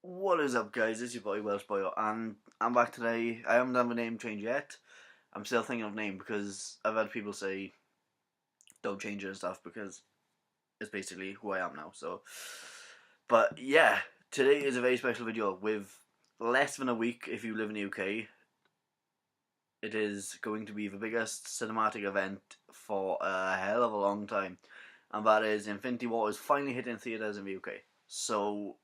What is up, guys? It's your boy Welsh Boy, and I'm back today. I haven't done the name change yet. I'm still thinking of name because I've had people say don't change it and stuff because it's basically who I am now. But yeah, today is a very special video with less than a week. If you live in the UK, it is going to be the biggest cinematic event for a hell of a long time, and that is Infinity War is finally hitting theaters in the UK. So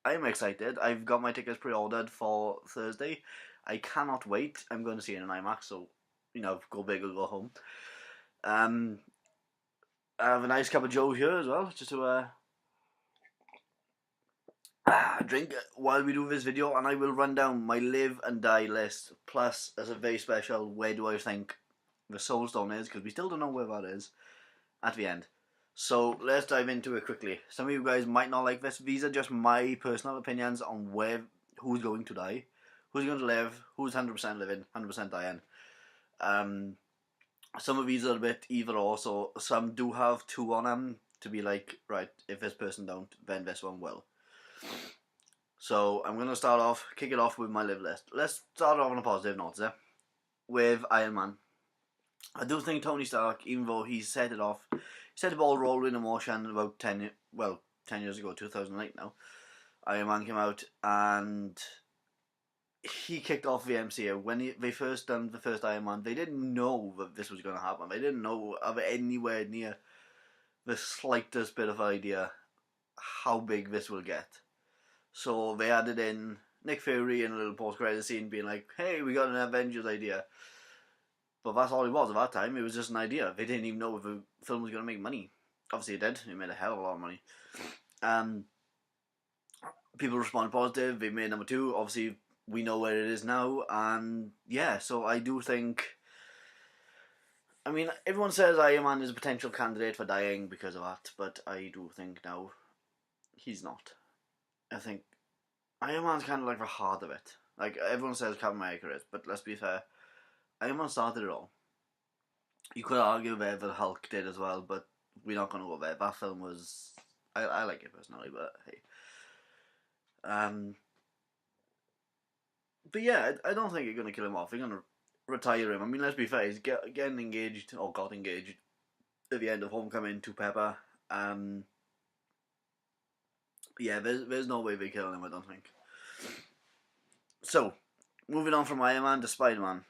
I'm excited. I've got my tickets pre-ordered for Thursday. I cannot wait. I'm going to see it in IMAX, so go big or go home. Um, I have a nice cup of Joe here as well, just to drink while we do this video, and I will run down my live and die list. Plus, as a very special, where do I think the Soul Stone is? Because we still don't know where that is at the end. So let's dive into it quickly. Some of you guys might not like this. These are just my personal opinions on who's going to die, who's going to live, who's 100% living, 100% dying. Some of these are a bit either or, so some do have two on them to be like, right, if this person don't, then this one will. So I'm going to kick it off with my live list. Let's start off on a positive note, with Iron Man. I do think Tony Stark, even though he set the ball rolling in motion about 10 years ago, 2008 now. Iron Man came out and he kicked off the MCU. When they first done the first Iron Man, they didn't know that this was going to happen. They didn't know of anywhere near the slightest bit of idea how big this will get. So they added in Nick Fury in a little post-credit scene being like, hey, we got an Avengers idea. But that's all it was at that time. It was just an idea. They didn't even know if the film was going to make money. Obviously it did. It made a hell of a lot of money. People responded positive. They made number two. Obviously we know where it is now. And yeah, so I do think... I mean, everyone says Iron Man is a potential candidate for dying because of that. But I do think now he's not. I think Iron Man's kind of like the heart of it. Like everyone says Captain America is. But let's be fair. Iron Man started it all. You could argue that the Hulk did as well, but we're not going to go there. That film was... I like it personally, but hey. But yeah, I don't think you're going to kill him off. You're going to retire him. I mean, let's be fair, he's getting engaged, or got engaged, at the end of Homecoming to Pepper. Yeah, there's no way they kill him, I don't think. So, moving on from Iron Man to Spider-Man.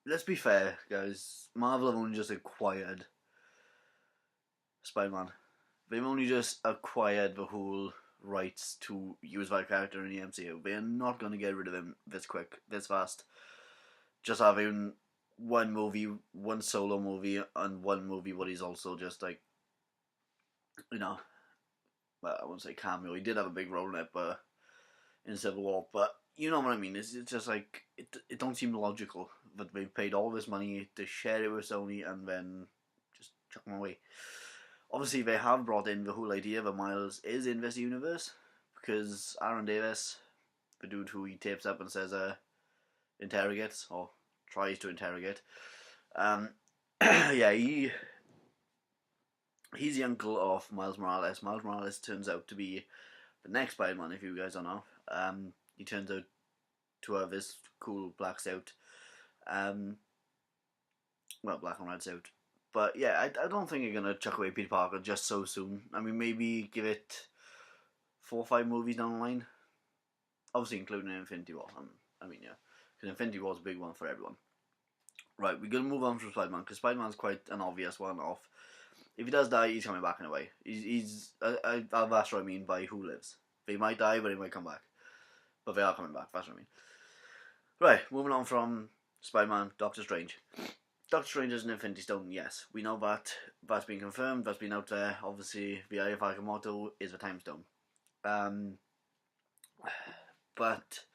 Let's be fair, guys. Marvel have only just acquired Spider-Man. They've only just acquired the whole rights to use that character in the MCU. They are not going to get rid of him this quick, this fast. Just having one movie, one solo movie, and one movie where he's also just like, well, I won't say cameo. He did have a big role in it, but in Civil War. But you know what I mean. It's just like it don't seem logical that they paid all this money to share it with Sony and then just chuck them away. Obviously, they have brought in the whole idea that Miles is in this universe because Aaron Davis, the dude who he tapes up and says interrogates or tries to interrogate, yeah, he's the uncle of Miles Morales. Miles Morales turns out to be the next Spider-Man, if you guys don't know. He turns out to have this cool black suit, black and red suit. But yeah, I don't think you're going to chuck away Peter Parker just so soon. I mean, maybe give it 4 or 5 movies down the line. Obviously including Infinity War. I mean, yeah. Because Infinity War is a big one for everyone. Right, we're going to move on from Spider-Man. Because Spider-Man's quite an obvious one off. If he does die, he's coming back in a way. That's what I mean by who lives. They might die, but he might come back. But they are coming back, that's what I mean. Right, moving on from Spider-Man, Doctor Strange. Doctor Strange is an Infinity Stone, yes. We know that. That's been confirmed. That's been out there. Obviously, the Eye of Agamotto is a time stone. But,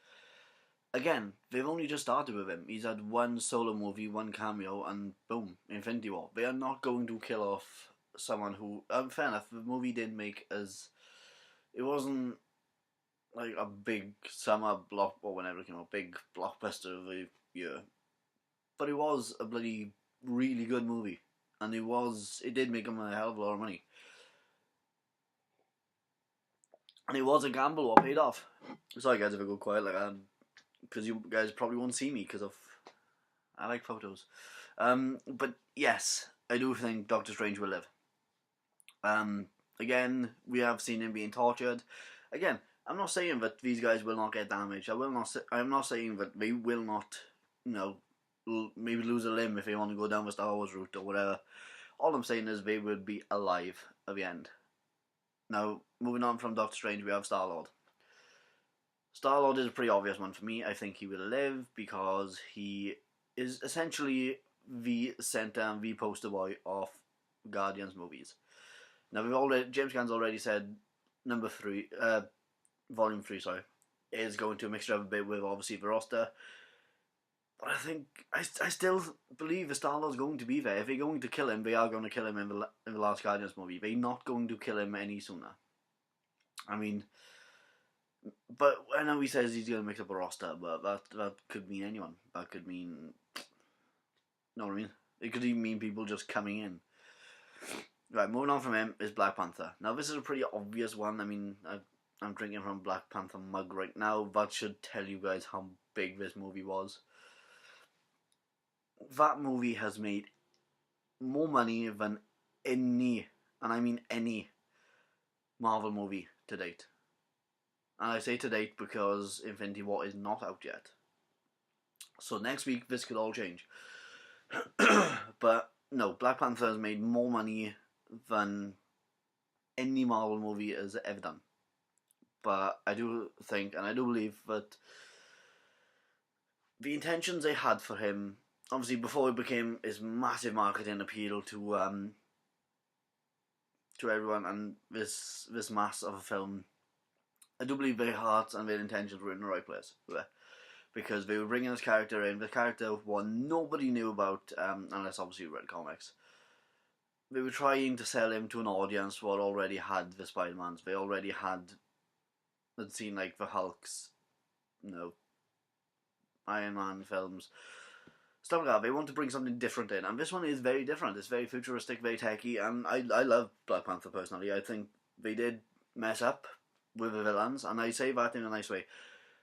again, they've only just started with him. He's had one solo movie, one cameo, and boom, Infinity War. They are not going to kill off someone who... fair enough, the movie didn't make as... It wasn't like a big summer block, or whenever it came out, big blockbuster of the year. But it was a bloody really good movie. And it did make him a hell of a lot of money. And it was a gamble what paid off. Sorry guys if I go quiet like that, because you guys probably won't see me because of I like photos. But yes, I do think Doctor Strange will live. Again, we have seen him being tortured. Again, I'm not saying that these guys will not get damaged. I'm not saying that they will not, you know, maybe lose a limb if they want to go down the Star Wars route or whatever. All I'm saying is they will be alive at the end. Now, moving on from Doctor Strange, we have Star-Lord. Star-Lord is a pretty obvious one for me. I think he will live because he is essentially the centre and the poster boy of Guardians movies. Now James Gunn's already said Volume 3, is going to a mixture of a bit with obviously the roster. But I think I still believe the Star-Lord's going to be there. If they're going to kill him, they are going to kill him in the last Guardians movie. They're not going to kill him any sooner. I mean, but I know he says he's going to mix up a roster, but that could mean anyone. That could mean, you know what I mean? It could even mean people just coming in. Right, moving on from him is Black Panther. Now this is a pretty obvious one. I mean, I'm drinking from Black Panther mug right now. That should tell you guys how big this movie was. That movie has made more money than any, and I mean any, Marvel movie to date. And I say to date because Infinity War is not out yet. So next week this could all change. But no, Black Panther has made more money than any Marvel movie has ever done. But I do think, and I do believe, that the intentions they had for him, obviously before it became his massive marketing appeal to everyone and this mass of a film, I do believe their hearts and their intentions were in the right place. Because they were bringing this character in, the character one nobody knew about, unless obviously you read comics. They were trying to sell him to an audience who already had the Spider-Mans. They already had seen like the Hulks, Iron Man films, stuff like that. They want to bring something different in, and this one is very different. It's very futuristic, very techy, and I love Black Panther personally. I think they did mess up with the villains, and I say that in a nice way,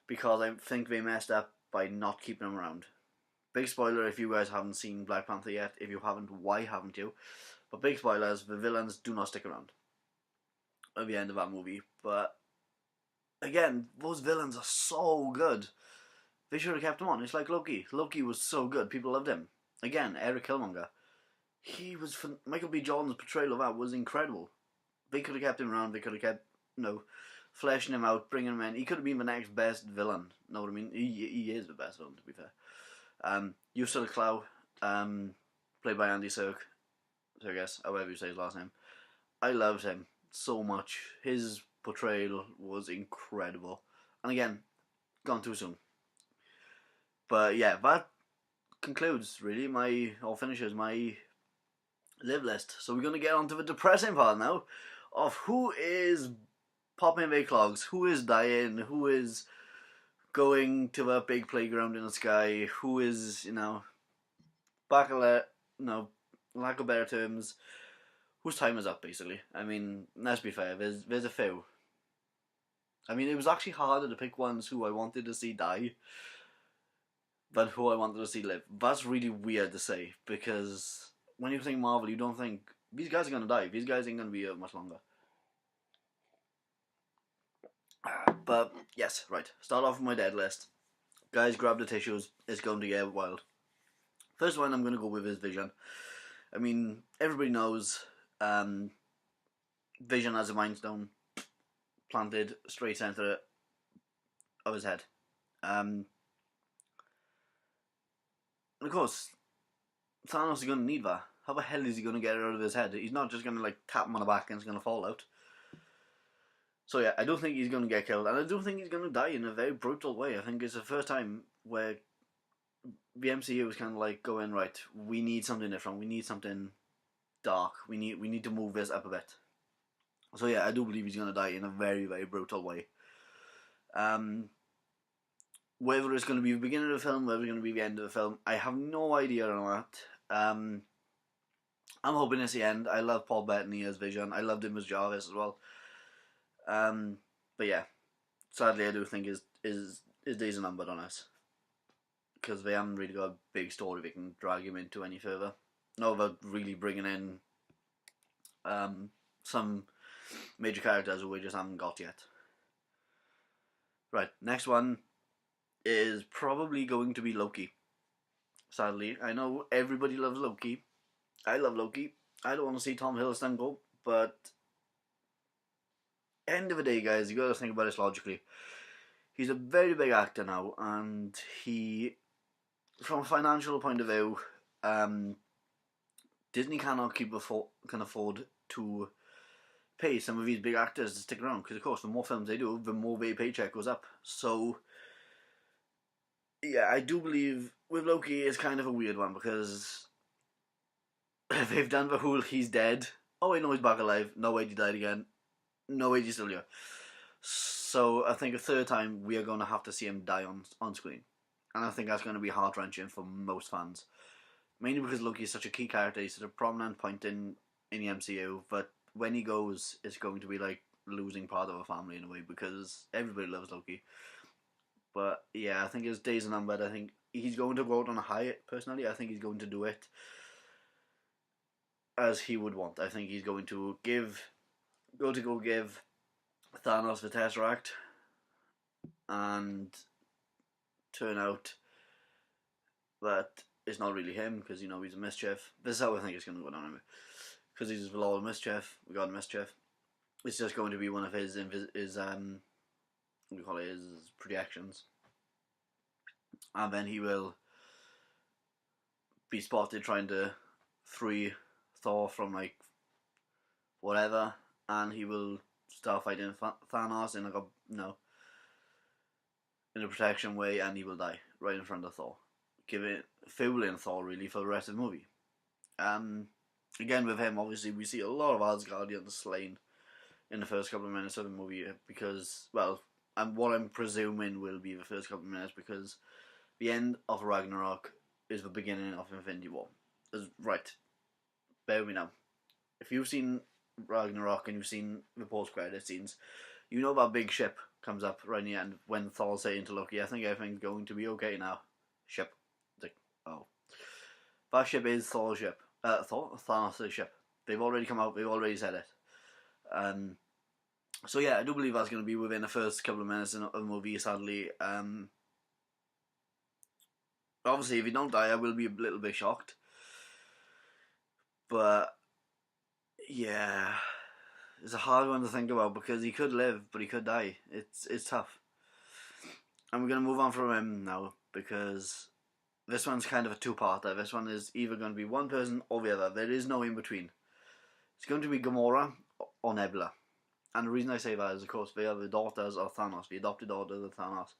because I think they messed up by not keeping them around. Big spoiler if you guys haven't seen Black Panther yet. If you haven't, why haven't you? But big spoilers, the villains do not stick around at the end of that movie. But again, those villains are so good. They should have kept him on. It's like Loki. Loki was so good. People loved him. Again, Eric Killmonger. Michael B. Jordan's portrayal of that was incredible. They could have kept him around. They could have kept, fleshing him out, bringing him in. He could have been the next best villain. Know what I mean? He is the best villain, to be fair. Ursula Clow, played by Andy Serkis, however you say his last name. I loved him so much. His portrayal was incredible. And again, gone too soon. But yeah, that concludes really finishes my live list. So we're going to get on to the depressing part now of who is popping their clogs, who is dying, who is going to a big playground in the sky, who is, lack of better terms, whose time is up, basically. I mean, let's be fair, there's a few. I mean, it was actually harder to pick ones who I wanted to see die than who I wanted to see live. That's really weird to say, because when you think Marvel, you don't think, these guys are going to die, these guys ain't going to be here much longer. But, yes, right, start off with my dead list. Guys, grab the tissues, it's going to get wild. First one I'm going to go with is Vision. I mean, everybody knows Vision has a Mind Stone planted straight center of his head. And of course, Thanos is going to need that. How the hell is he going to get it out of his head? He's not just going to tap him on the back and it's going to fall out. So yeah, I don't think he's going to get killed, and I don't think he's going to die in a very brutal way. I think it's the first time where the MCU is kind of going, right, we need something different, we need something dark, we need to move this up a bit. So yeah, I do believe he's going to die in a very, very brutal way. Whether it's going to be the beginning of the film, whether it's going to be the end of the film, I have no idea on that. I'm hoping it's the end. I love Paul Bettany as Vision. I loved him as Jarvis as well. But yeah, sadly, I do think his days are numbered on us because they haven't really got a big story they can drag him into any further. No, they're really bringing in some major characters who we just haven't got yet. Right, next one is probably going to be Loki. Sadly, I know everybody loves Loki. I love Loki. I don't want to see Tom Hiddleston go, but end of the day, guys, you got to think about this logically. He's a very big actor now, and he, from a financial point of view, Disney cannot can afford to pay some of these big actors to stick around, because of course the more films they do, the more their paycheck goes up. So yeah, I do believe with Loki it's kind of a weird one, because they've done the whole he's dead. Oh wait, no, he's back alive. No wait, he died again. No wait, he's still here. So I think a third time we are going to have to see him die on screen, and I think that's going to be heart wrenching for most fans. Mainly because Loki is such a key character, he's such a prominent point in the MCU, but when he goes, it's going to be like losing part of a family in a way, because everybody loves Loki. But yeah, I think his days are numbered. I think he's going to go out on a high, personally. I think he's going to do it as he would want. I think he's going to give Thanos the Tesseract, and turn out that it's not really him, because he's a mischief. This is how I think it's going to go down anyway. Because he's the Lord of Mischief, the God of Mischief. It's just going to be one of his his projections, and then he will be spotted trying to free Thor from like whatever, and he will start fighting Thanos in in a protection way, and he will die right in front of Thor, fooling Thor really for the rest of the movie. Again, with him, obviously, we see a lot of Asgardians slain in the first couple of minutes of the movie, because, well, and what I'm presuming will be the first couple of minutes, because the end of Ragnarok is the beginning of Infinity War. Right, bear with me now. If you've seen Ragnarok and you've seen the post-credit scenes, you know that big ship comes up right in the end when Thor's saying to Loki, I think everything's going to be okay now. Ship. It's like, oh. That ship is Thor's ship. Thanos' ship. They've already come out, they've already said it. So yeah, I do believe that's going to be within the first couple of minutes of the movie, sadly. Obviously, if he don't die, I will be a little bit shocked. But yeah, it's a hard one to think about, because he could live, but he could die. It's tough. And we're going to move on from him now, because this one's kind of a two-parter. This one is either going to be one person or the other. There is no in-between. It's going to be Gamora or Nebula. And the reason I say that is, of course, they are the daughters of Thanos, the adopted daughters of Thanos.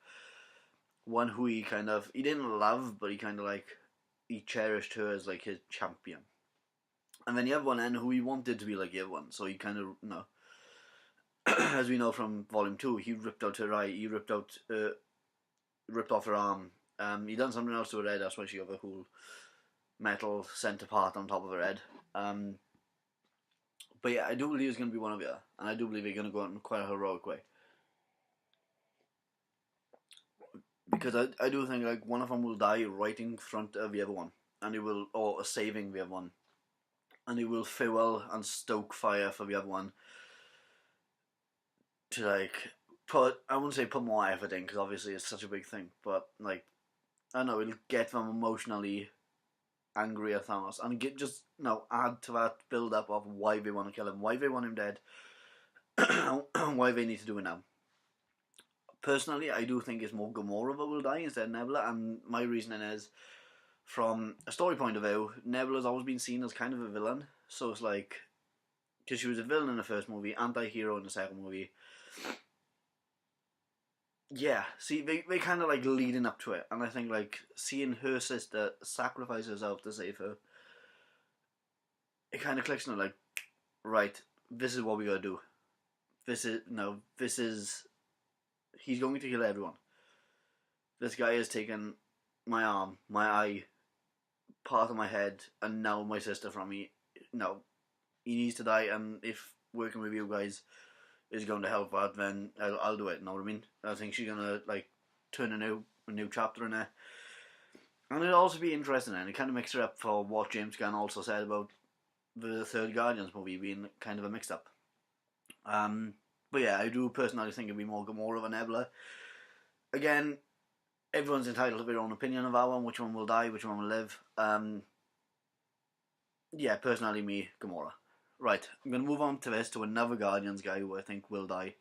One who he didn't love, but he cherished her as like his champion. And then the other one, and who he wanted to be like the other one. So he kind of, as we know from Volume 2, he ripped out her eye, he ripped off her arm. He done something else to her head, that's why she got the whole metal center part on top of her head. But yeah, I do believe it's going to be one of the other, and I do believe they're going to go out in quite a heroic way. Because I do think like one of them will die right in front of the other one, and he will, or saving the other one, and he will fuel and stoke fire for the other one to like I wouldn't say put more effort in, because obviously it's such a big thing, but like, I don't know, it'll get them emotionally angry at Thanos, and add to that build up of why they want to kill him, why they want him dead, why they need to do it now. Personally, I do think it's more Gamora that will die instead of Nebula, and my reasoning is, from a story point of view, Nebula's always been seen as kind of a villain, so it's like, because she was a villain in the first movie, anti-hero in the second movie. Yeah, see, they kind of like leading up to it, and I think like seeing her sister sacrifice herself to save her, it kind of clicks on her, like, right, this is what we gotta do. He's going to kill everyone. This guy has taken my arm, my eye, part of my head, and now my sister from me. No, he needs to die, and if working with you guys, is going to help that, then I'll do it. You know what I mean? I think she's gonna like turn a new chapter in there, and it'll also be interesting. And it kind of makes it up for what James Gunn also said about the third Guardians movie being kind of a mix up. But yeah, I do personally think it'd be more Gamora than Nebula. Again, everyone's entitled to their own opinion of that one. Which one will die? Which one will live? Yeah, personally, me, Gamora. Right, I'm going to move on to another Guardians guy who I think will die.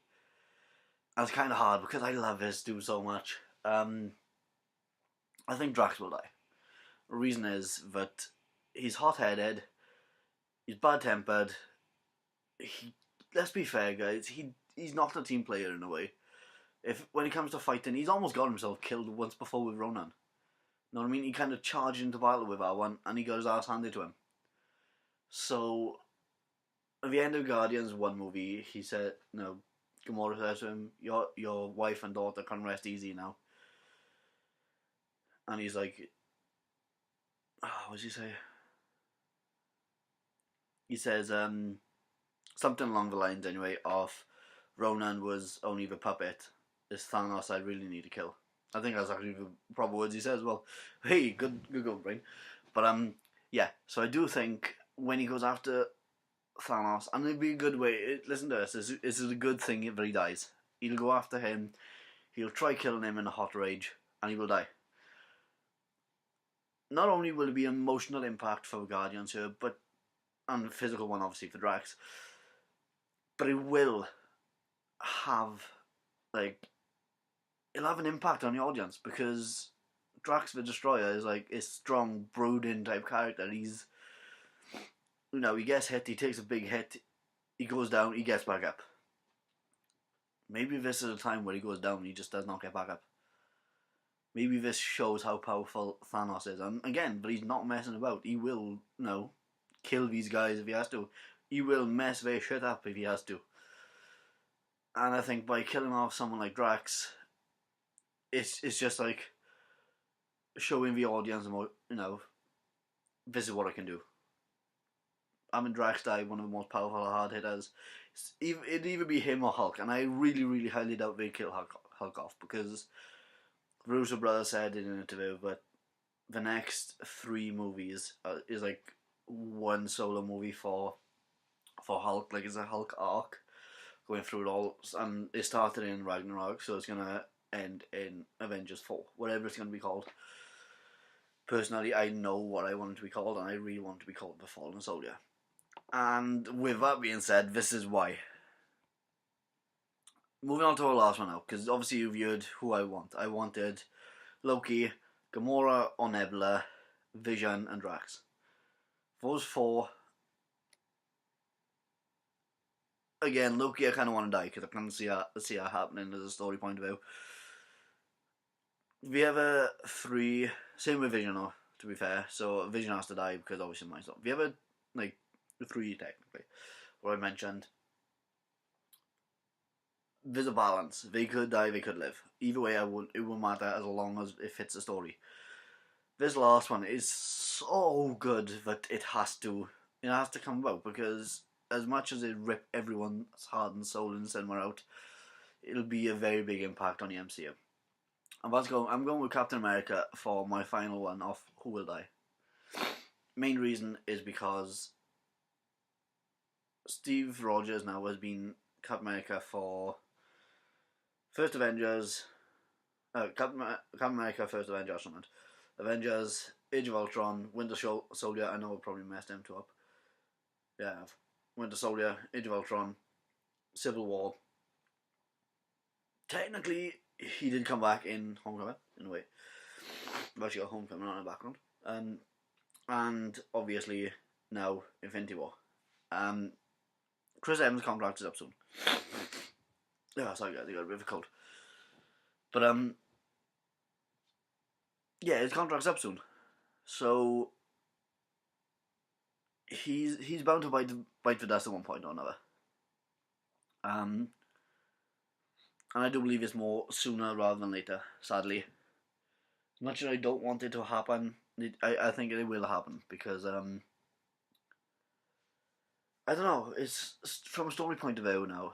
That's kind of hard because I love this dude so much. I think Drax will die. The reason is that he's hot-headed, he's bad-tempered. Let's be fair, guys. He's not a team player in a way. When it comes to fighting, he's almost got himself killed once before with Ronan. You know what I mean? He kind of charged into battle with that one, and he got his ass handed to him. So, at the end of Guardians 1 movie, he said, no, Gamora says to him, your wife and daughter can rest easy now. And he's like, what does he say? He says, something along the lines, anyway, of Ronan was only the puppet. It's Thanos I really need to kill. I think that's actually the proper words he says. Well, hey, good going, brain. But yeah. So I do think when he goes after Thanos, and it'd be a good way. Listen to this. This is a good thing if he dies. He'll go after him. He'll try killing him in a hot rage, and he will die. Not only will it be an emotional impact for the Guardians here, and physical one obviously for Drax, but it will have it'll have an impact on the audience because Drax the Destroyer is like a strong, brooding type character. He's, he gets hit, he takes a big hit, he goes down, he gets back up. Maybe this is a time where he goes down and he just does not get back up. Maybe this shows how powerful Thanos is. And again, but he's not messing about. He will, kill these guys if he has to. He will mess their shit up if he has to. And I think by killing off someone like Drax, it's just like showing the audience more, this is what I can do. Having Drax die, one of the most powerful hard hitters. It'd either be him or Hulk, and I really, really highly doubt they'd kill Hulk off because the Russo brothers said in an interview that the next 3 movies is like one solo movie for Hulk, like it's a Hulk arc going through it all, and it started in Ragnarok, so it's gonna end in Avengers 4, whatever it's gonna be called. Personally, I know what I want it to be called, and I really want it to be called The Fallen Soldier. And with that being said, this is why. Moving on to our last one now, because obviously you've heard who I want. I wanted Loki, Gamora or Nebula, Vision and Drax. Those 4. Again, Loki I kind of want to die because I can see that happening as a story point of view. The other 3, same with Vision though, to be fair. So Vision has to die because obviously my stuff. The other 3 technically, what I mentioned, there's a balance. They could die, they could live. Either way, it won't matter as long as it fits the story. This last one is so good that it has to come about because as much as it rip everyone's heart and soul in cinema out, it'll be a very big impact on the MCU. I'm going with Captain America for my final one of who will die. Main reason is because Steve Rogers now has been Captain America for First Avengers, Captain America First Avengers, Avengers, Age of Ultron, Winter Soldier. I know I probably messed them 2 up. Yeah, Winter Soldier, Age of Ultron, Civil War. Technically, he did come back in Homecoming, in a way. I've actually got Homecoming on the background. And obviously, now, Infinity War. Chris Evans' contract is up soon. Yeah, sorry guys, I got a bit of a cold. But, yeah, his contract's up soon. So, he's bound to bite the dust at one point or another. And I do believe it's more sooner rather than later, sadly. As much as I don't want it to happen, I think it will happen because, I don't know, it's from a story point of view now.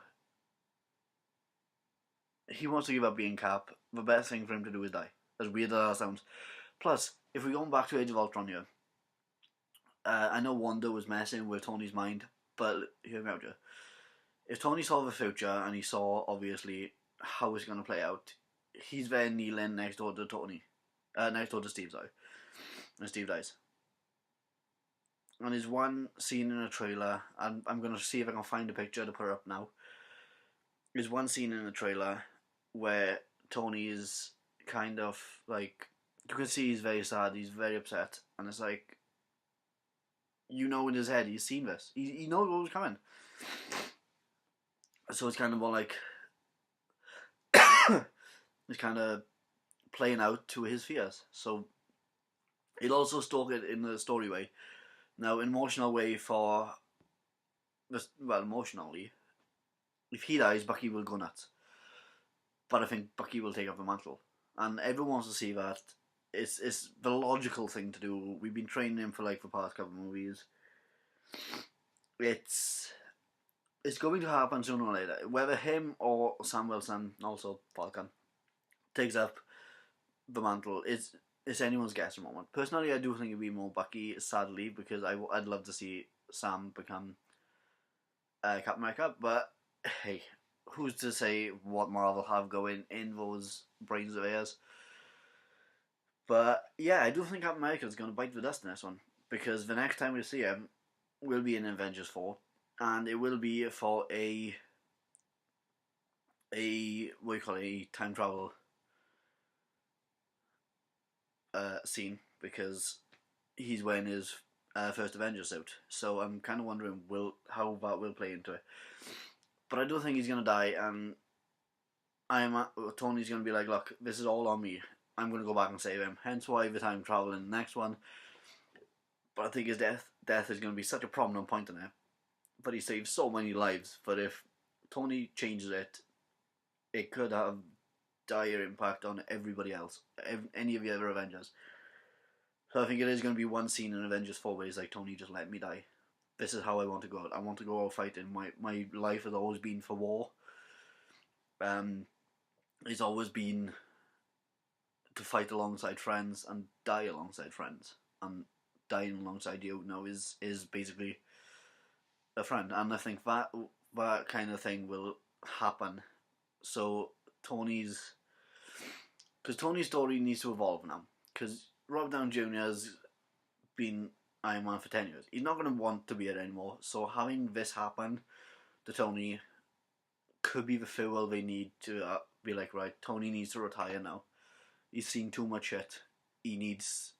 he wants to give up being Cap. The best thing for him to do is die. As weird as that sounds. Plus, if we're going back to Age of Ultron here, I know Wanda was messing with Tony's mind, but hear me out here. If Tony saw the future and he saw obviously how it's going to play out, he's there kneeling next door to Tony, next door to Steve, sorry, and Steve dies. And there's one scene in a trailer, and I'm going to see if I can find a picture to put up now. There's one scene in the trailer where Tony is kind of like, you can see he's very sad, he's very upset, and it's like, you know, in his head he's seen this, he knows what was coming, so it's kind of more like it's kind of playing out to his fears. So he'll also stoke it in the story way. Now, emotional way for this, well, emotionally, if he dies, Bucky will go nuts. But I think Bucky will take up the mantle, and everyone wants to see that. It's the logical thing to do. We've been training him for like the past couple of movies. It's going to happen sooner or later. Whether him or Sam Wilson, also Falcon, takes up the mantle, it's anyone's guess at the moment. Personally, I do think it'd be more Bucky, sadly, because I'd love to see Sam become Captain America. But hey, who's to say what Marvel have going in those brains of theirs? But yeah, I do think Captain America is going to bite the dust in this one, because the next time we see him will be in Avengers 4, and it will be for a what do you call it, a time travel scene, because he's wearing his first Avengers suit. So I'm kind of wondering how that will play into it. But I do think he's going to die, and Tony's going to be like, look, this is all on me. I'm going to go back and save him. Hence why the time travel in the next one. But I think his death is going to be such a prominent point in it. But he saved so many lives. But if Tony changes it, it could have dire impact on everybody else, any of the other Avengers. So I think it is going to be one scene in Avengers 4 where he's like, Tony, just let me die. This is how I want to go out. I want to go out fighting. My life has always been for war. It's always been to fight alongside friends and die alongside friends. And dying alongside you now is basically a friend. And I think that kind of thing will happen. So Tony's story needs to evolve now. Because Robert Downey Jr. has been Iron Man for 10 years. He's not going to want to be it anymore. So having this happen to Tony could be the farewell they need to be like, right, Tony needs to retire now. He's seen too much shit. He needs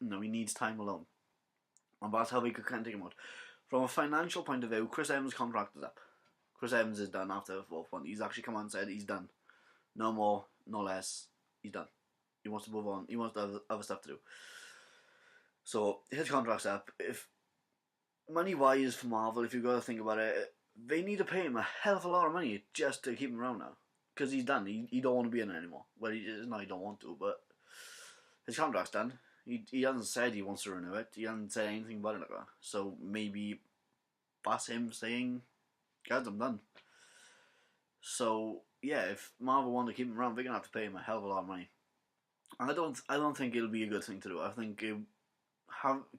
time alone. And that's how they could kind of take him out. From a financial point of view, Chris Evans' contract is up. Chris Evans is done after the fourth one. He's actually come out and said he's done. No more, no less. He's done. He wants to move on. He wants to have other stuff to do. So his contract's up. If money-wise for Marvel, if you've got to think about it, they need to pay him a hell of a lot of money just to keep him around now. Because he's done. He don't want to be in it anymore. Well, he don't want to, but his contract's done. He hasn't said he wants to renew it. He hasn't said anything about it like that. So maybe that's him saying, guys, I'm done. So yeah, if Marvel want to keep him around, they're gonna have to pay him a hell of a lot of money. And I don't think it'll be a good thing to do. I think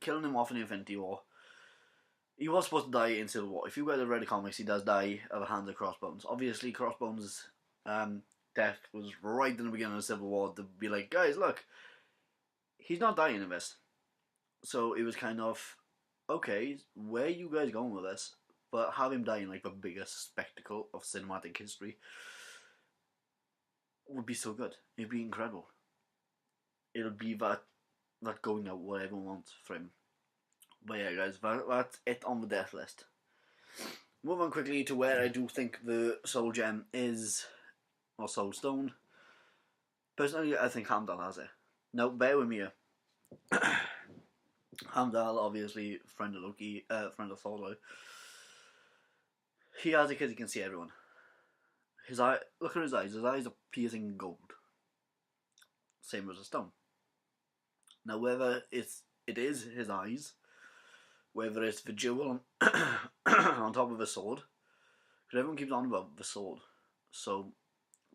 killing him off in Infinity War. He was supposed to die in Civil War. If you read the comics, he does die at the hands of Crossbones. Obviously, Crossbones' death was right in the beginning of Civil War to be like, guys, look, he's not dying in this. So it was kind of, okay, where are you guys going with this? But have him die in like the biggest spectacle of cinematic history would be so good. It'd be incredible. It'll be that going out what everyone wants for him. But yeah, guys, that's it on the death list. Move on quickly to where I do think the Soul Gem is, or Soul Stone. Personally, I think Heimdall has it. Now, bear with me here. Heimdall, obviously, friend of Loki, friend of Thor. He has it because he can see everyone. His eye, look at his eyes. His eyes are piercing gold. Same as a stone. Now, whether it is his eyes, whether it's the jewel on top of a sword, because everyone keeps on about the sword, so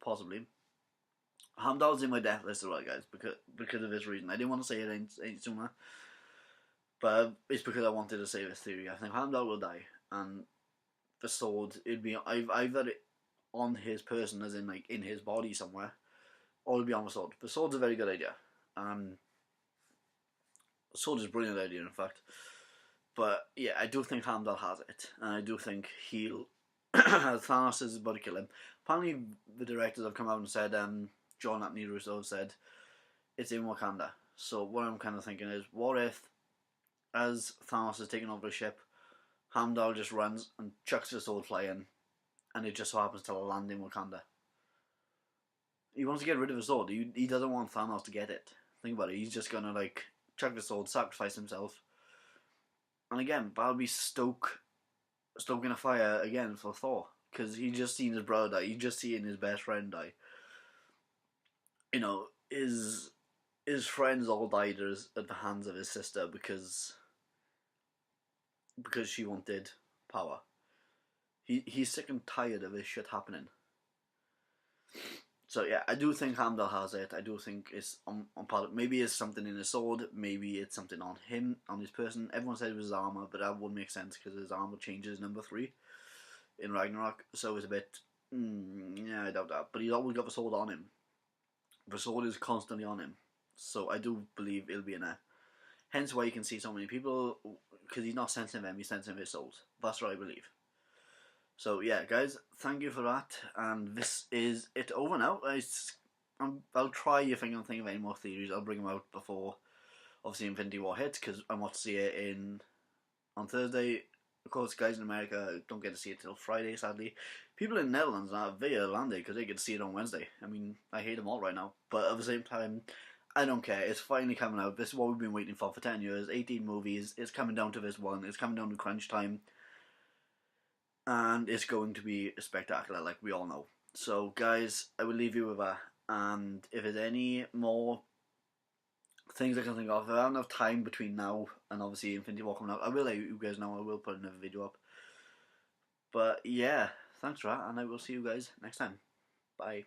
possibly Heimdall's in my death list as well, guys, because of this reason. I didn't want to say it any sooner, but it's because I wanted to say this theory. I think Heimdall will die, and the sword, it'd be either on his person, as in like in his body somewhere, or it'll be on the sword. The sword's a very good idea. The sword is a brilliant idea, in fact. But yeah, I do think Heimdall has it, and I do think he'll. Thanos is about to kill him. Apparently, the directors have come out and said, John Anthony Russo have said, it's in Wakanda. So what I'm kind of thinking is, what if, as Thanos is taking over the ship, Heimdall just runs and chucks the sword flying, and it just so happens to land in Wakanda. He wants to get rid of the sword. He doesn't want Thanos to get it. Think about it. He's just gonna like chuck the sword, sacrifice himself, and again, that'll be stoking a fire again for Thor, because he just seen his brother die. He just seen his best friend die. You know, his friends all died at the hands of his sister because she wanted power. He's sick and tired of this shit happening. So yeah, I do think Heimdall has it. I do think it's on part of, maybe it's something in his sword, maybe it's something on him, on his person. Everyone said it was his armor, but that wouldn't make sense because his armor changes number 3 in Ragnarok, so it's a bit, yeah, I doubt that. But he's always got the sword on him. The sword is constantly on him, so I do believe it'll be in there. Hence why you can see so many people, because he's not sensing them, he's sensing his souls. That's what I believe. So yeah, guys, thank you for that, and this is it over now. I'll try if I can think of any more theories. I'll bring them out before, obviously, Infinity War hits, because I want to see it on Thursday. Of course, guys in America don't get to see it till Friday, sadly. People in the Netherlands are very landed because they get to see it on Wednesday. I mean, I hate them all right now, but at the same time, I don't care. It's finally coming out. This is what we've been waiting for 10 years. 18 movies. It's coming down to this one. It's coming down to crunch time. And it's going to be spectacular, like we all know. So, guys, I will leave you with that. And if there's any more things I can think of, if I don't have time between now and obviously Infinity War coming out, I will let you guys know. I will put another video up. But yeah, thanks for that, and I will see you guys next time. Bye.